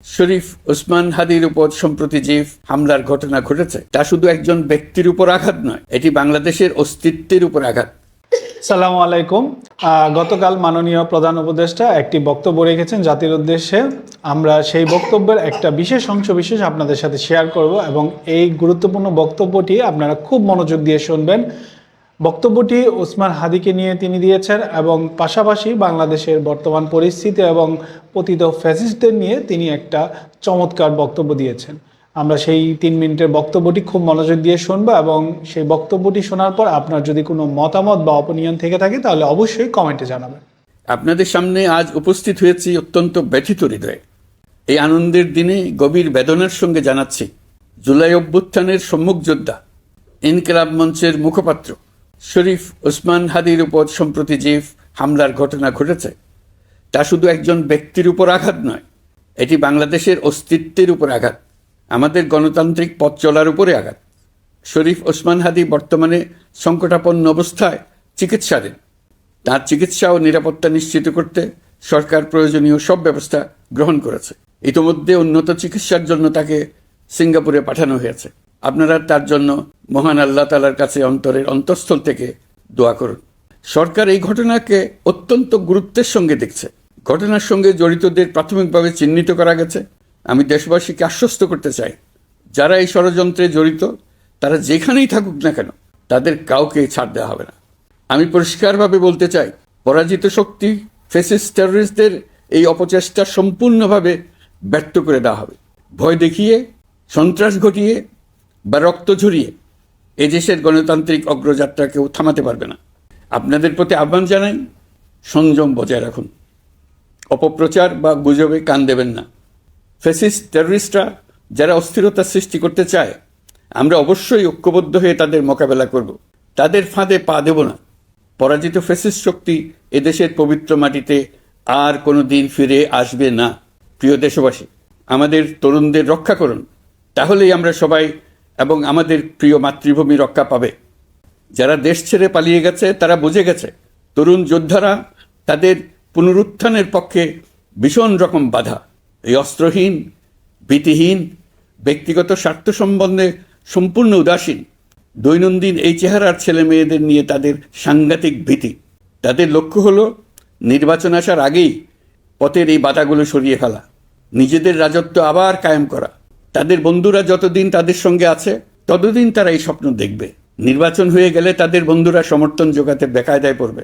শরীফ ওসমান হাদির উপর সম্প্রতি যে হামলার ঘটনা ঘটেছে তা শুধু একজন ব্যক্তির উপর আঘাত নয়, এটি বাংলাদেশের অস্তিত্বের উপর আঘাত। সালামু আলাইকুম। গতকাল মাননীয় প্রধান উপদেষ্টা একটি বক্তব্য রেখেছেন জাতির উদ্দেশ্যে। আমরা সেই বক্তব্যের একটা বিশেষ অংশ আপনাদের সাথে শেয়ার করব এবং এই গুরুত্বপূর্ণ বক্তব্যটি আপনারা খুব মনোযোগ দিয়ে শুনবেন। বক্তব্যটি ওসমান হাদিকে নিয়ে তিনি দিয়েছেন এবং পাশাপাশি বাংলাদেশের বর্তমান পরিস্থিতি এবং পতিত ফ্যাসিস্টদের নিয়ে তিনি একটা চমৎকার বক্তব্য দিয়েছেন। আমরা সেই 3 মিনিটের বক্তব্যটি খুব মনোযোগ দিয়ে শুনবো এবং সেই বক্তব্যটি শোনার পর আপনার যদি কোনো মতামত বা অপিনিয়ন থেকে থাকে তাহলে অবশ্যই কমেন্টে জানাবেন। আপনাদের সামনে আজ উপস্থিত হয়েছি অত্যন্ত ব্যথিত হৃদয়ে। এই আনন্দের দিনে গভীর বেদনার সঙ্গে জানাচ্ছি, জুলাই অভ্যুত্থানের সম্মুখ যোদ্ধা, ইনকিলাব মঞ্চের মুখপাত্র শরীফ ওসমান হাদির উপর সম্প্রতি যে হামলার ঘটনা ঘটেছে তা শুধু একজন ব্যক্তির উপর আঘাত নয়, এটি বাংলাদেশের অস্তিত্বের উপর আঘাত, আমাদের গণতান্ত্রিক পথ চলার উপরে আঘাত। শরীফ ওসমান হাদি বর্তমানে সংকটাপন্ন অবস্থায় চিকিৎসাধীন। তার চিকিৎসা ও নিরাপত্তা নিশ্চিত করতে সরকার প্রয়োজনীয় সব ব্যবস্থা গ্রহণ করেছে। ইতিমধ্যে উন্নত চিকিৎসার জন্য তাকে সিঙ্গাপুরে পাঠানো হয়েছে। আপনারা তার জন্য মহান আল্লাহ তাআলার কাছে অন্তরের অন্তঃস্থল থেকে দোয়া করুন। সরকার এই ঘটনাকে অত্যন্ত গুরুত্বের সঙ্গে দেখছে। ঘটনার সঙ্গে জড়িতদের প্রাথমিকভাবে চিহ্নিত করা গেছে। আমি দেশবাসীকে আশ্বস্ত করতে চাই, যারা এই ষড়যন্ত্রে জড়িত তারা যেখানেই থাকুক না কেন তাদের কাউকে ছাড় দেওয়া হবে না। আমি পরিষ্কারভাবে বলতে চাই, পরাজিত শক্তি ফ্যাসিস্ট টেররিস্টদের এই অপচেষ্টা সম্পূর্ণভাবে ব্যর্থ করে দেওয়া হবে। ভয় দেখিয়ে, সন্ত্রাস ঘটিয়ে বা রক্ত ঝরিয়ে এদেশের গণতান্ত্রিক অগ্রযাত্রা কেউ থামাতে পারবে না। আপনাদের প্রতি আহ্বান জানাই, সংযম বজায় রাখুন, অপপ্রচার বা গুজবে কান দেবেন না। ফ্যাসিস্ট টেররিস্টরা যারা অস্থিরতা সৃষ্টি করতে চায়, আমরা অবশ্যই ঐক্যবদ্ধ হয়ে তাদের মোকাবেলা করব। তাদের ফাঁদে পা দেব না। পরাজিত ফ্যাসিস্ট শক্তি এদেশের পবিত্র মাটিতে আর কোনো দিন ফিরে আসবে না। প্রিয় দেশবাসী, আমাদের তরুণদের রক্ষা করুন, তাহলেই আমরা সবাই এবং আমাদের প্রিয় মাতৃভূমি রক্ষা পাবে। যারা দেশ ছেড়ে পালিয়ে গেছে তারা বুঝে গেছে তরুণ যোদ্ধারা তাদের পুনরুত্থানের পক্ষে ভীষণ রকম বাধা। এই অস্ত্রহীন, ভীতিহীন, ব্যক্তিগত স্বার্থ সম্বন্ধে সম্পূর্ণ উদাসীন দৈনন্দিন এই চেহারার ছেলে মেয়েদের নিয়ে তাদের সাংঘাতিক ভীতি। তাদের লক্ষ্য হলো নির্বাচন আসার আগেই পথের এই বাধাগুলো সরিয়ে ফেলা, নিজেদের রাজত্ব আবার কায়েম করা। তাদের বন্ধুরা যতদিন তাদের সঙ্গে আছে ততদিন তারা এই স্বপ্ন দেখবে। নির্বাচন হয়ে গেলে তাদের বন্ধুরা সমর্থন জোগাতে বেকায়দায় পড়বে।